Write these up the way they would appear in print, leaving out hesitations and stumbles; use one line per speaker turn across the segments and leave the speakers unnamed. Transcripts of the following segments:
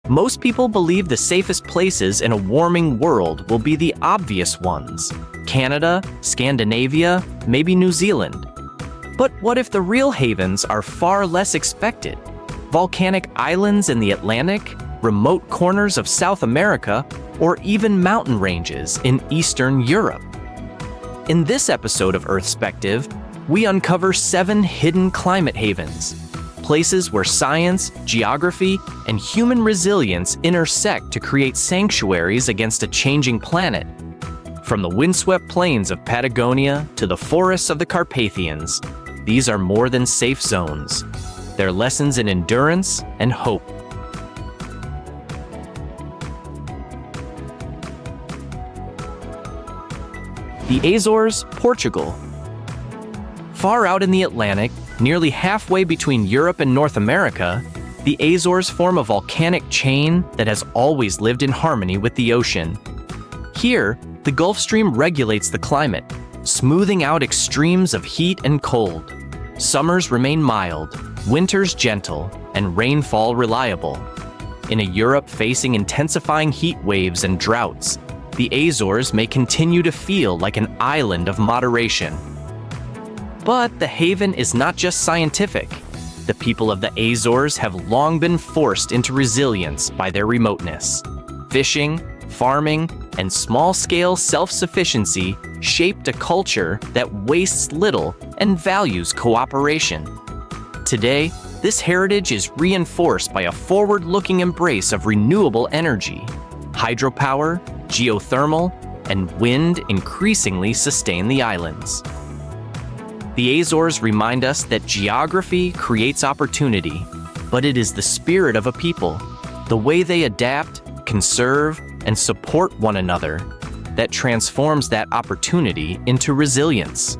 Most people believe the safest places in a warming world will be the obvious ones: Canada, Scandinavia, maybe New Zealand. But what if the real havens are far less expected? Volcanic islands in the Atlantic, remote corners of South America, or even mountain ranges in Eastern Europe? In this episode of Earthspective, we uncover 7 hidden climate havens, places where science, geography, and human resilience intersect to create sanctuaries against a changing planet. From the windswept plains of Patagonia to the forests of the Carpathians, these are more than safe zones. They're lessons in endurance and hope. The Azores, Portugal. Far out in the Atlantic, nearly halfway between Europe and North America, the Azores form a volcanic chain that has always lived in harmony with the ocean. Here, the Gulf Stream regulates the climate, smoothing out extremes of heat and cold. Summers remain mild, winters gentle, and rainfall reliable. In a Europe facing intensifying heat waves and droughts, the Azores may continue to feel like an island of moderation. But the haven is not just scientific. The people of the Azores have long been forced into resilience by their remoteness. Fishing, farming, and small-scale self-sufficiency shaped a culture that wastes little and values cooperation. Today, this heritage is reinforced by a forward-looking embrace of renewable energy. Hydropower, geothermal, and wind increasingly sustain the islands. The Azores remind us that geography creates opportunity, but it is the spirit of a people, the way they adapt, conserve, and support one another, that transforms that opportunity into resilience.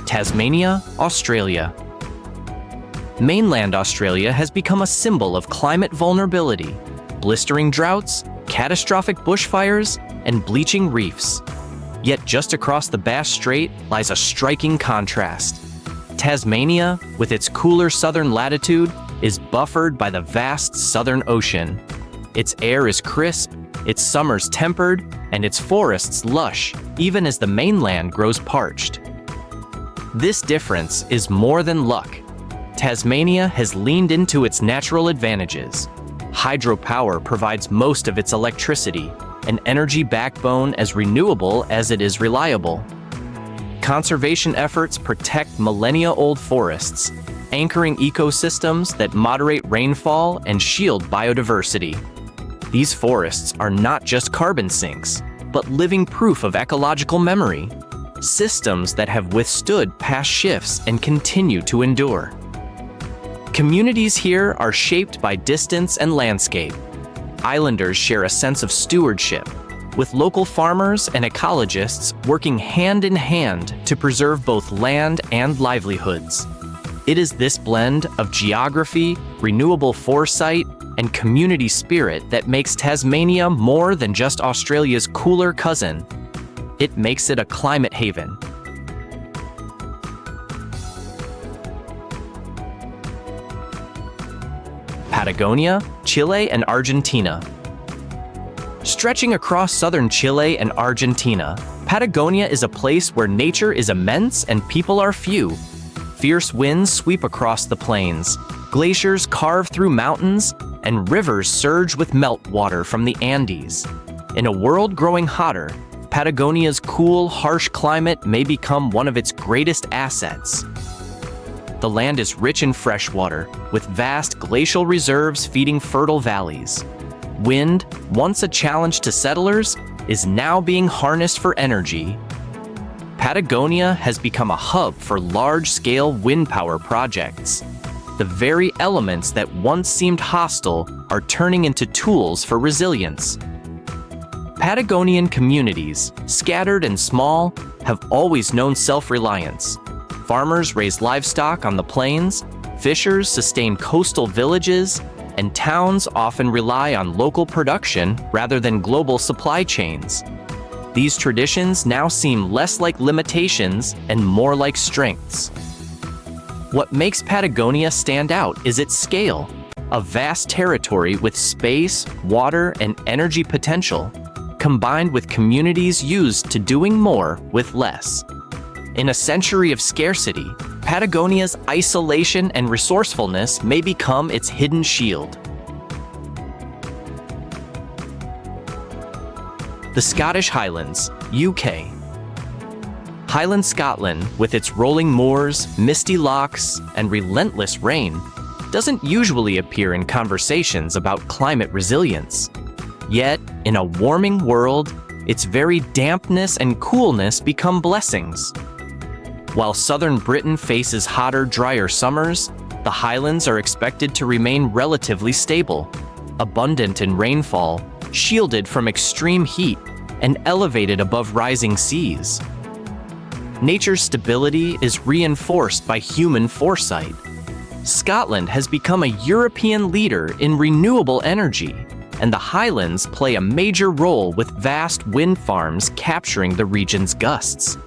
Tasmania, Australia. Mainland Australia has become a symbol of climate vulnerability: blistering droughts, catastrophic bushfires, and bleaching reefs. Yet just across the Bass Strait lies a striking contrast. Tasmania, with its cooler southern latitude, is buffered by the vast Southern Ocean. Its air is crisp, its summers tempered, and its forests lush, even as the mainland grows parched. This difference is more than luck. Tasmania has leaned into its natural advantages. Hydropower provides most of its electricity, an energy backbone as renewable as it is reliable. Conservation efforts protect millennia-old forests, anchoring ecosystems that moderate rainfall and shield biodiversity. These forests are not just carbon sinks, but living proof of ecological memory, systems that have withstood past shifts and continue to endure. Communities here are shaped by distance and landscape. Islanders share a sense of stewardship, with local farmers and ecologists working hand in hand to preserve both land and livelihoods. It is this blend of geography, renewable foresight, and community spirit that makes Tasmania more than just Australia's cooler cousin. It makes it a climate haven. Patagonia, Chile, and Argentina. Stretching across southern Chile and Argentina, Patagonia is a place where nature is immense and people are few. Fierce winds sweep across the plains, glaciers carve through mountains, and rivers surge with meltwater from the Andes. In a world growing hotter, Patagonia's cool, harsh climate may become one of its greatest assets. The land is rich in fresh water, with vast glacial reserves feeding fertile valleys. Wind, once a challenge to settlers, is now being harnessed for energy. Patagonia has become a hub for large-scale wind power projects. The very elements that once seemed hostile are turning into tools for resilience. Patagonian communities, scattered and small, have always known self-reliance. Farmers raise livestock on the plains, fishers sustain coastal villages, and towns often rely on local production rather than global supply chains. These traditions now seem less like limitations and more like strengths. What makes Patagonia stand out is its scale, a vast territory with space, water, and energy potential, combined with communities used to doing more with less. In a century of scarcity, Patagonia's isolation and resourcefulness may become its hidden shield. The Scottish Highlands, UK. Highlands Scotland, with its rolling moors, misty lochs, and relentless rain, doesn't usually appear in conversations about climate resilience. Yet, in a warming world, its very dampness and coolness become blessings. While southern Britain faces hotter, drier summers, the Highlands are expected to remain relatively stable, abundant in rainfall, shielded from extreme heat, and elevated above rising seas. Nature's stability is reinforced by human foresight. Scotland has become a European leader in renewable energy, and the Highlands play a major role with vast wind farms capturing the region's gusts.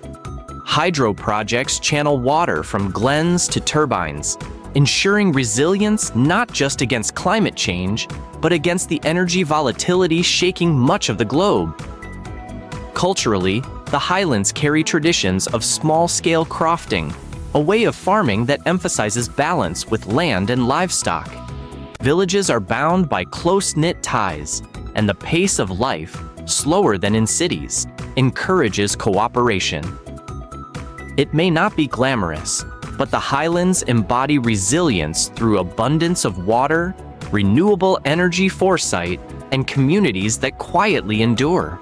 Hydro projects channel water from glens to turbines, ensuring resilience not just against climate change, but against the energy volatility shaking much of the globe. Culturally, the Highlands carry traditions of small-scale crofting, a way of farming that emphasizes balance with land and livestock. Villages are bound by close-knit ties, and the pace of life, slower than in cities, encourages cooperation. It may not be glamorous, but the Highlands embody resilience through abundance of water, renewable energy foresight, and communities that quietly endure.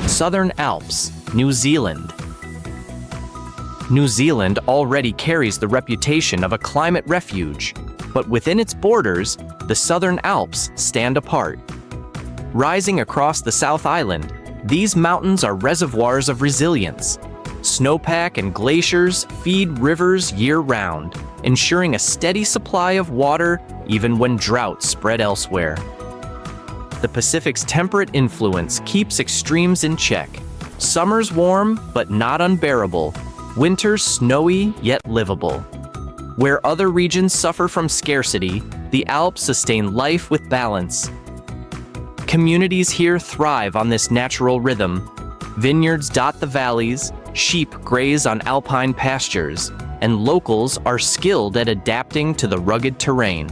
Southern Alps, New Zealand. New Zealand already carries the reputation of a climate refuge, but within its borders, the Southern Alps stand apart. Rising across the South Island, these mountains are reservoirs of resilience. Snowpack and glaciers feed rivers year-round, ensuring a steady supply of water even when droughts spread elsewhere. The Pacific's temperate influence keeps extremes in check. Summers warm but not unbearable, winters snowy yet livable. Where other regions suffer from scarcity, the Alps sustain life with balance. Communities here thrive on this natural rhythm. Vineyards dot the valleys, sheep graze on alpine pastures, and locals are skilled at adapting to the rugged terrain.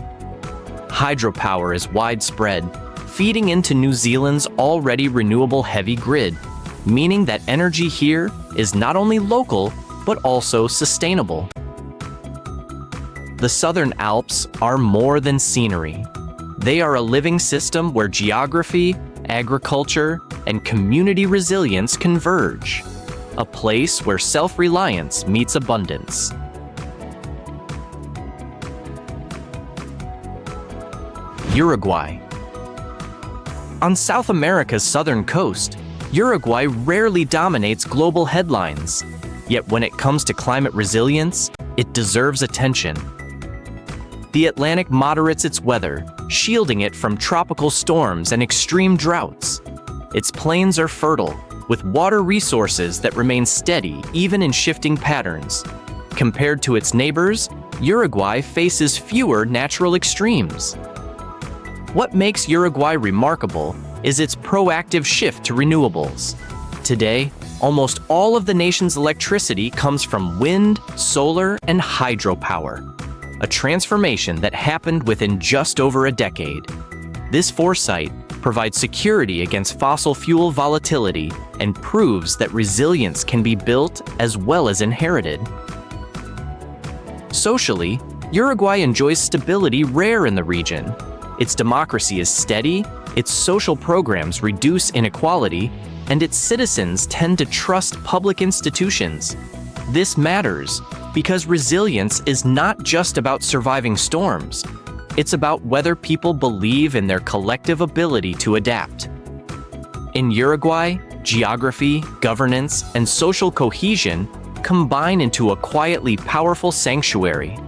Hydropower is widespread, feeding into New Zealand's already renewable heavy grid, meaning that energy here is not only local, but also sustainable. The Southern Alps are more than scenery. They are a living system where geography, agriculture, and community resilience converge. A place where self-reliance meets abundance. Uruguay. On South America's southern coast, Uruguay rarely dominates global headlines. Yet when it comes to climate resilience, it deserves attention. The Atlantic moderates its weather, shielding it from tropical storms and extreme droughts. Its plains are fertile, with water resources that remain steady even in shifting patterns. Compared to its neighbors, Uruguay faces fewer natural extremes. What makes Uruguay remarkable is its proactive shift to renewables. Today, almost all of the nation's electricity comes from wind, solar, and hydropower, a transformation that happened within just over a decade. This foresight provides security against fossil fuel volatility and proves that resilience can be built as well as inherited. Socially, Uruguay enjoys stability rare in the region. Its democracy is steady, its social programs reduce inequality, and its citizens tend to trust public institutions. This matters because resilience is not just about surviving storms. It's about whether people believe in their collective ability to adapt. In Uruguay, geography, governance, and social cohesion combine into a quietly powerful sanctuary.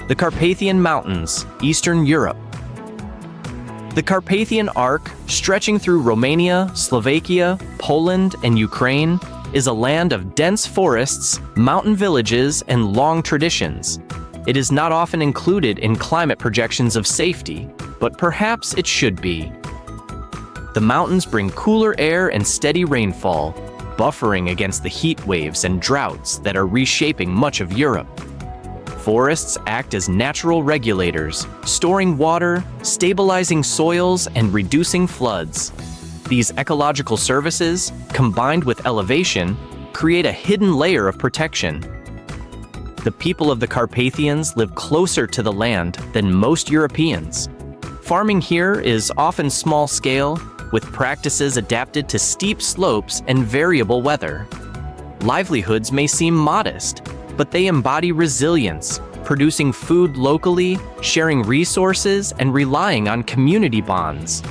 The Carpathian Mountains, Eastern Europe. The Carpathian Arc, stretching through Romania, Slovakia, Poland, and Ukraine, is a land of dense forests, mountain villages, and long traditions. It is not often included in climate projections of safety, but perhaps it should be. The mountains bring cooler air and steady rainfall, buffering against the heat waves and droughts that are reshaping much of Europe. Forests act as natural regulators, storing water, stabilizing soils, and reducing floods. These ecological services, combined with elevation, create a hidden layer of protection. The people of the Carpathians live closer to the land than most Europeans. Farming here is often small-scale, with practices adapted to steep slopes and variable weather. Livelihoods may seem modest, but they embody resilience, producing food locally, sharing resources, and relying on community bonds.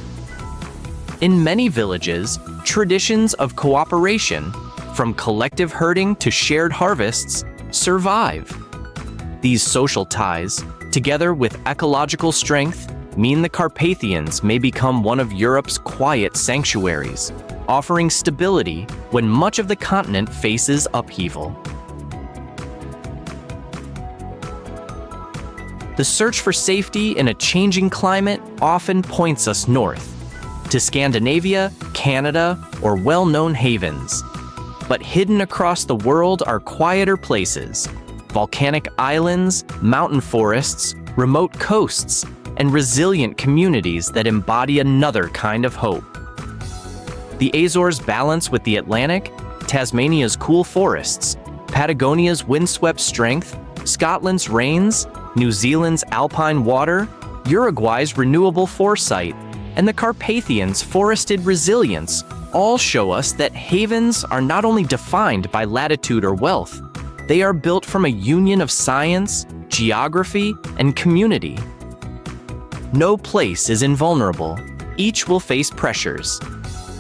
In many villages, traditions of cooperation, from collective herding to shared harvests, survive. These social ties, together with ecological strength, mean the Carpathians may become one of Europe's quiet sanctuaries, offering stability when much of the continent faces upheaval. The search for safety in a changing climate often points us north, to Scandinavia, Canada, or well-known havens. But hidden across the world are quieter places, volcanic islands, mountain forests, remote coasts, and resilient communities that embody another kind of hope. The Azores balance with the Atlantic, Tasmania's cool forests, Patagonia's windswept strength, Scotland's rains, New Zealand's alpine water, Uruguay's renewable foresight, and the Carpathians' forested resilience all show us that havens are not only defined by latitude or wealth, they are built from a union of science, geography, and community. No place is invulnerable. Each will face pressures.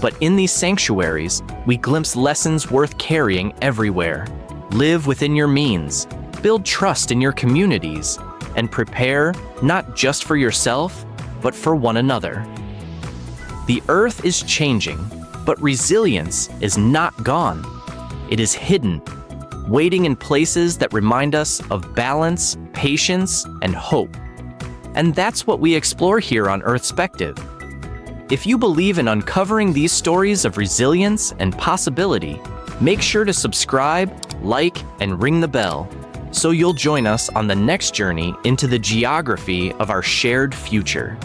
But in these sanctuaries, we glimpse lessons worth carrying everywhere. Live within your means, build trust in your communities, and prepare not just for yourself, but for one another. The Earth is changing, but resilience is not gone. It is hidden, waiting in places that remind us of balance, patience, and hope. And that's what we explore here on Earthspective. If you believe in uncovering these stories of resilience and possibility, make sure to subscribe, like, and ring the bell, so you'll join us on the next journey into the geography of our shared future.